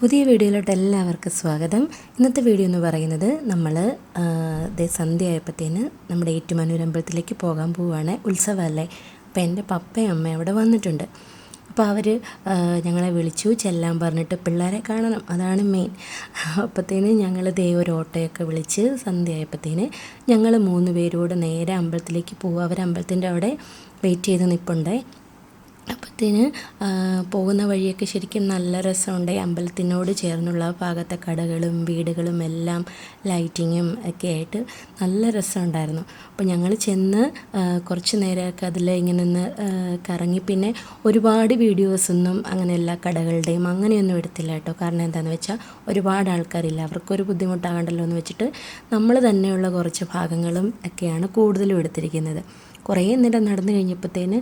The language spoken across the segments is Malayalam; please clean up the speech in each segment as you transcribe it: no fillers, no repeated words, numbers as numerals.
പുതിയ വീഡിയോയിലോട്ട് എല്ലാവർക്കും സ്വാഗതം. ഇന്നത്തെ വീഡിയോ എന്ന് പറയുന്നത് നമ്മൾ സന്ധ്യയായപ്പോഴത്തേന് നമ്മുടെ ഏറ്റുമാനൂർ അമ്പലത്തിലേക്ക് പോകാൻ പോവുകയാണ്. ഉത്സവമല്ലേ. അപ്പോൾ എൻ്റെ പപ്പയും അമ്മയും അവിടെ വന്നിട്ടുണ്ട്. അപ്പോൾ അവർ ഞങ്ങളെ വിളിച്ചു ചെല്ലാൻ പറഞ്ഞിട്ട് പിള്ളേരെ കാണണം, അതാണ് മെയിൻ. അപ്പോഴത്തേന് ഞങ്ങൾ ഒരു ഓട്ടോയൊക്കെ വിളിച്ച് സന്ധ്യയായപ്പോഴത്തേന് ഞങ്ങൾ 3 പേരോട് നേരെ അമ്പലത്തിലേക്ക് പോകും. അവർ അമ്പലത്തിൻ്റെ അവിടെ വെയിറ്റ് ചെയ്ത് നിൽപ്പുണ്ടേ. അപ്പോഴത്തേന് പോകുന്ന വഴിയൊക്കെ ശരിക്കും നല്ല രസമുണ്ട്. അമ്പലത്തിനോട് ചേർന്നുള്ള ഭാഗത്തെ കടകളും വീടുകളും എല്ലാം ലൈറ്റിങ്ങും ഒക്കെ ആയിട്ട് നല്ല രസമുണ്ടായിരുന്നു. അപ്പോൾ ഞങ്ങൾ ചെന്ന് കുറച്ച് നേരമൊക്കെ അതിൽ ഇങ്ങനെ നിന്ന് കറങ്ങി. പിന്നെ ഒരുപാട് വീഡിയോസൊന്നും അങ്ങനെ എല്ലാ കടകളുടെയും അങ്ങനെയൊന്നും എടുത്തില്ല കേട്ടോ. കാരണം എന്താണെന്ന് വെച്ചാൽ ഒരുപാട് ആൾക്കാരില്ല, അവർക്കൊരു ബുദ്ധിമുട്ടാകണ്ടല്ലോ എന്ന് വെച്ചിട്ട് നമ്മൾ തന്നെയുള്ള കുറച്ച് ഭാഗങ്ങളും ഒക്കെയാണ് കൂടുതലും എടുത്തിരിക്കുന്നത്. കുറേ നേരം നടന്നു കഴിഞ്ഞപ്പോഴത്തേന്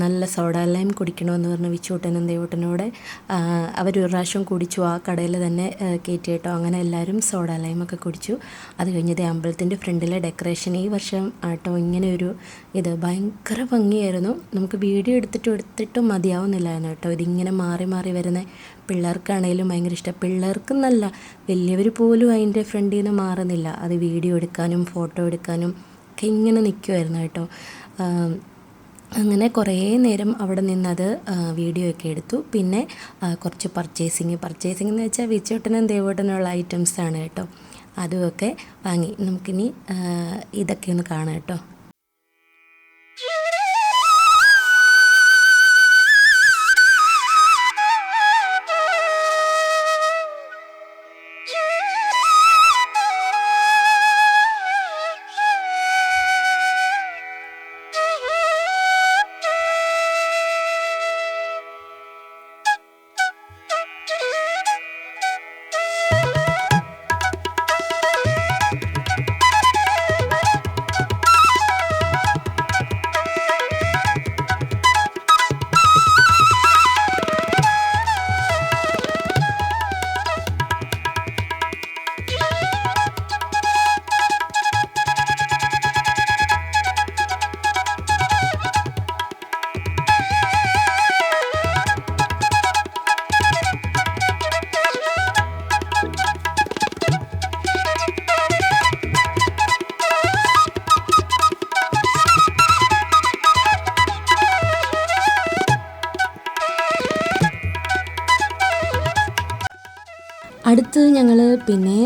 നല്ല സോഡ ലൈം കുടിക്കണമെന്ന് പറഞ്ഞ് വിച്ചൂട്ടനും ദേവൂട്ടനോടെ അവരൊരു പ്രാവശ്യം കുടിച്ചു. ആ കടയിൽ തന്നെ കയറ്റി കേട്ടോ. അങ്ങനെ എല്ലാവരും സോഡ ലൈമൊക്കെ കുടിച്ചു. അത് കഴിഞ്ഞത് അമ്പലത്തിൻ്റെ ഫ്രണ്ടിലെ ഡെക്കറേഷൻ ഈ വർഷം ആട്ടോ ഇങ്ങനെ ഒരു ഭയങ്കര ഭംഗിയായിരുന്നു. നമുക്ക് വീഡിയോ എടുത്തിട്ടും മതിയാവുന്നില്ലായിരുന്നു കേട്ടോ. ഇതിങ്ങനെ മാറി മാറി വരുന്ന പിള്ളേർക്കാണേലും ഭയങ്കര ഇഷ്ടം. പിള്ളേർക്കെന്നല്ല, വലിയവർ പോലും അതിൻ്റെ ഫ്രണ്ടിൽ നിന്ന് മാറുന്നില്ല. അത് വീഡിയോ എടുക്കാനും ഫോട്ടോ എടുക്കാനും ഒക്കെ ഇങ്ങനെ നിൽക്കുമായിരുന്നു കേട്ടോ. അങ്ങനെ കുറേ നേരം അവിടെ നിന്നത് വീഡിയോ ഒക്കെ എടുത്തു. പിന്നെ കുറച്ച് പർച്ചേസിങ് എന്ന് വെച്ചാൽ വിച്ചൂട്ടനും ദേവൂട്ടനുള്ള ഐറ്റംസാണ് കേട്ടോ. അതുമൊക്കെ വാങ്ങി. നമുക്കിനി ഇതൊക്കെ ഒന്ന് കാണാം കേട്ടോ. അടുത്ത് ഞങ്ങൾ പിന്നെ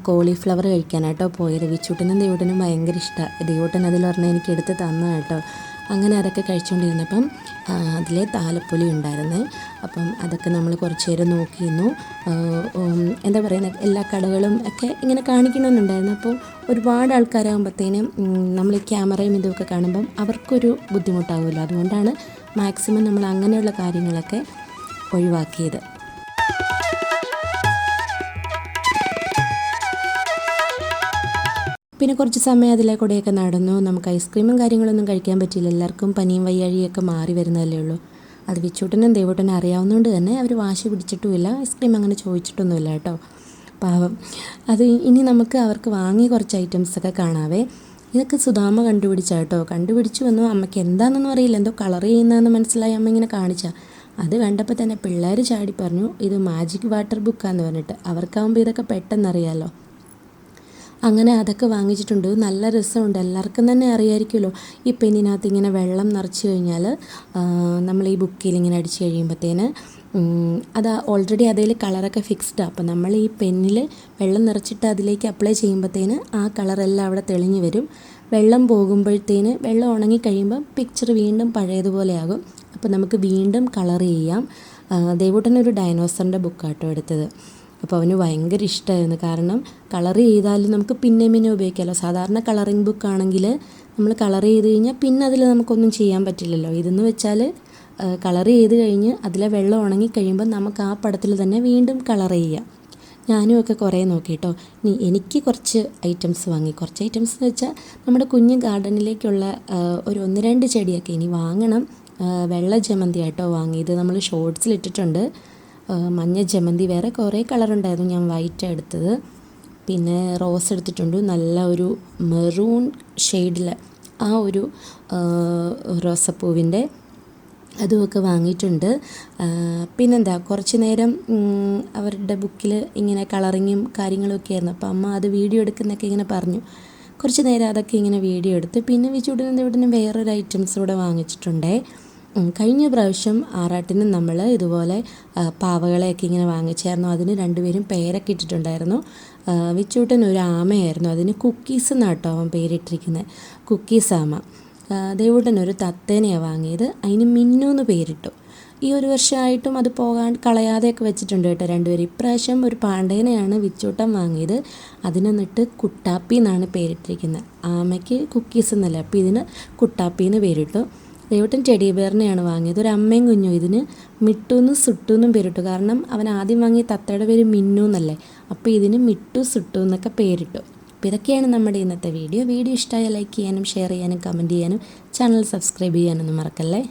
കോളിഫ്ലവർ കഴിക്കാനായിട്ടോ പോയത്. വിച്ചൂട്ടനും ദേവൂട്ടനും ഭയങ്കര ഇഷ്ടമാണ്. ദേവൂട്ടൻ അതിൽ പറഞ്ഞാൽ എനിക്ക് എടുത്ത് തന്നു കേട്ടോ. അങ്ങനെ അതൊക്കെ കഴിച്ചുകൊണ്ടിരുന്നപ്പം അതിലെ താലപ്പൊലി ഉണ്ടായിരുന്നേ. അപ്പം അതൊക്കെ നമ്മൾ കുറച്ച് നേരം നോക്കിയിരുന്നു. എന്താ പറയുന്നത്, എല്ലാ കടകളും ഒക്കെ ഇങ്ങനെ കാണിക്കണമെന്നുണ്ടായിരുന്നു. അപ്പോൾ ഒരുപാട് ആൾക്കാരാകുമ്പോഴത്തേനും നമ്മൾ ഈ ക്യാമറയും ഇതൊക്കെ കാണുമ്പം അവർക്കൊരു ബുദ്ധിമുട്ടാകുമല്ലോ. അതുകൊണ്ടാണ് മാക്സിമം നമ്മൾ അങ്ങനെയുള്ള കാര്യങ്ങളൊക്കെ ഒഴിവാക്കിയത്. പിന്നെ കുറച്ച് സമയം അതിലെ കൂടെയൊക്കെ നടന്നു. നമുക്ക് ഐസ്ക്രീമും കാര്യങ്ങളൊന്നും കഴിക്കാൻ പറ്റിയില്ല. എല്ലാവർക്കും പനിയും വയ്യാഴിയൊക്കെ മാറി വരുന്നതല്ലേ ഉള്ളൂ. അത് വിച്ചൂട്ടനും ദേവൂട്ടനും അറിയാവുന്നതുകൊണ്ട് തന്നെ അവർ വാശി പിടിച്ചിട്ടുമില്ല, ഐസ്ക്രീം അങ്ങനെ ചോദിച്ചിട്ടൊന്നുമില്ല കേട്ടോ. പാവം. അത് ഇനി നമുക്ക് അവർക്ക് വാങ്ങിയ കുറച്ച് ഐറ്റംസൊക്കെ കാണാവേ. ഇതൊക്കെ സുധാമ കണ്ടുപിടിച്ചു വന്നു. അമ്മയ്ക്ക് എന്താണെന്നൊന്നും അറിയില്ല, എന്തോ കളർ ചെയ്യുന്നതെന്ന് മനസ്സിലായി അമ്മ ഇങ്ങനെ കാണിച്ചാൽ. അത് കണ്ടപ്പോൾ തന്നെ പിള്ളേർ ചാടി പറഞ്ഞു ഇത് മാജിക് വാട്ടർ ബുക്കാന്ന് പറഞ്ഞിട്ട്. അവർക്കാവുമ്പോൾ ഇതൊക്കെ പെട്ടെന്നറിയാമല്ലോ. അങ്ങനെ അതൊക്കെ വാങ്ങിച്ചിട്ടുണ്ട്. നല്ല രസമുണ്ട്. എല്ലാവർക്കും തന്നെ അറിയാമായിരിക്കുമല്ലോ, ഈ പെന്നിനകത്ത് ഇങ്ങനെ വെള്ളം നിറച്ച് കഴിഞ്ഞാൽ നമ്മൾ ഈ ബുക്കിൽ ഇങ്ങനെ അടിച്ച് കഴിയുമ്പോഴത്തേന് അത് ഓൾറെഡി അതിൽ കളറൊക്കെ ഫിക്സ്ഡാണ്. അപ്പോൾ നമ്മൾ ഈ പെന്നിൽ വെള്ളം നിറച്ചിട്ട് അതിലേക്ക് അപ്ലൈ ചെയ്യുമ്പോഴത്തേന് ആ കളറെല്ലാം അവിടെ തെളിഞ്ഞ് വരും. വെള്ളം പോകുമ്പോഴത്തേന് വെള്ളം ഉണങ്ങിക്കഴിയുമ്പോൾ പിക്ചർ വീണ്ടും പഴയതുപോലെയാകും. അപ്പോൾ നമുക്ക് വീണ്ടും കളർ ചെയ്യാം. ദേവൂട്ടനൊരു ഡൈനോസറിൻ്റെ ബുക്കാട്ടോ എടുത്തത്. അപ്പോൾ അവന് ഭയങ്കര ഇഷ്ടമായിരുന്നു. കാരണം കളർ ചെയ്താലും നമുക്ക് പിന്നെ ഉപയോഗിക്കാമല്ലോ. സാധാരണ കളറിങ് ബുക്കാണെങ്കിൽ നമ്മൾ കളർ ചെയ്ത് കഴിഞ്ഞാൽ പിന്നെ അതിൽ നമുക്കൊന്നും ചെയ്യാൻ പറ്റില്ലല്ലോ. ഇതെന്ന് വെച്ചാൽ കളർ ചെയ്ത് കഴിഞ്ഞ് അതിലെ വെള്ളം ഉണങ്ങിക്കഴിയുമ്പോൾ നമുക്ക് ആ പടത്തിൽ തന്നെ വീണ്ടും കളർ ചെയ്യാം. ഞാനും ഒക്കെ കുറേ നോക്കി കേട്ടോ. എനിക്ക് കുറച്ച് ഐറ്റംസ് വാങ്ങി. കുറച്ച് ഐറ്റംസ് എന്ന് വെച്ചാൽ നമ്മുടെ കുഞ്ഞ് ഗാർഡനിലേക്കുള്ള ഒരു 1-2 ചെടിയൊക്കെ ഇനി വാങ്ങണം. വെള്ള ജമന്തി ആയിട്ടോ വാങ്ങി. ഇത് നമ്മൾ ഷോർട്സിലിട്ടിട്ടുണ്ട്. മഞ്ഞ ജമന്തി, വേറെ കുറേ കളറുണ്ടായിരുന്നു, ഞാൻ വൈറ്റാണ് എടുത്തത്. പിന്നെ റോസ് എടുത്തിട്ടുണ്ട്, നല്ല ഒരു മെറൂൺ ഷെയ്ഡിൽ ആ ഒരു റോസപ്പൂവിൻ്റെ അതുമൊക്കെ വാങ്ങിയിട്ടുണ്ട്. പിന്നെന്താ കുറച്ച് നേരം അവരുടെ ബുക്കിൽ ഇങ്ങനെ കളറിങ്ങും കാര്യങ്ങളൊക്കെ ആയിരുന്നു. അപ്പോൾ അമ്മ അത് വീഡിയോ എടുക്കുന്നൊക്കെ ഇങ്ങനെ പറഞ്ഞു. കുറച്ച് നേരം അതൊക്കെ ഇങ്ങനെ വീഡിയോ എടുത്ത് പിന്നെ വിച്ചൂട്ടനും ഇവിടുന്ന് വേറൊരു ഐറ്റംസ് കൂടെ വാങ്ങിച്ചിട്ടുണ്ടേ. കഴിഞ്ഞ പ്രാവശ്യം ആറാട്ടിന് നമ്മൾ ഇതുപോലെ പാവകളെയൊക്കെ ഇങ്ങനെ വാങ്ങിച്ചായിരുന്നു. അതിന് രണ്ടുപേരും പേരൊക്കെ ഇട്ടിട്ടുണ്ടായിരുന്നു. വിച്ചൂട്ടൻ ഒരു ആമയായിരുന്നു, അതിന് കുക്കീസ് എന്നാട്ടോ അവൻ പേരിട്ടിരിക്കുന്നത്, കുക്കീസ് ആമ. ദേവൂട്ടൻ ഒരു തത്തേനെയാണ് വാങ്ങിയത്, അതിന് മിന്നു എന്ന് പേരിട്ടു. ഈ ഒരു വർഷമായിട്ടും അത് പോകാൻ കളയാതെയൊക്കെ വെച്ചിട്ടുണ്ട് കേട്ടോ രണ്ടുപേരും. ഇപ്രാവശ്യം ഒരു പാണ്ടേനെയാണ് വിച്ചൂട്ടൻ വാങ്ങിയത്, അതിനെന്നിട്ട് കുട്ടാപ്പി എന്നാണ് പേരിട്ടിരിക്കുന്നത്. ആമയ്ക്ക് കുക്കീസ് എന്നല്ല, അപ്പോൾ ഇതിന് കുട്ടാപ്പി എന്ന് പേരിട്ടു. ദേവൂട്ടൻ ടെഡി ബെയറിനെയാണ് വാങ്ങിയത്, ഒരു അമ്മയും കുഞ്ഞും. ഇതിന് മിട്ടു എന്നും സുട്ടു എന്നും പേരിട്ടു, കാരണം അവൻ ആദ്യം വാങ്ങിയ തത്തയുടെ പേര് മിന്നു എന്നല്ലേ, അപ്പോൾ ഇതിന് മിട്ടു സുട്ടു എന്നൊക്കെ പേരിട്ടു. അപ്പോൾ ഇതൊക്കെയാണ് നമ്മുടെ ഇന്നത്തെ വീഡിയോ. വീഡിയോ ഇഷ്ടമായ ലൈക്ക് ചെയ്യാനും ഷെയർ ചെയ്യാനും കമൻറ്റ് ചെയ്യാനും ചാനൽ സബ്സ്ക്രൈബ് ചെയ്യാനൊന്നും മറക്കല്ലേ.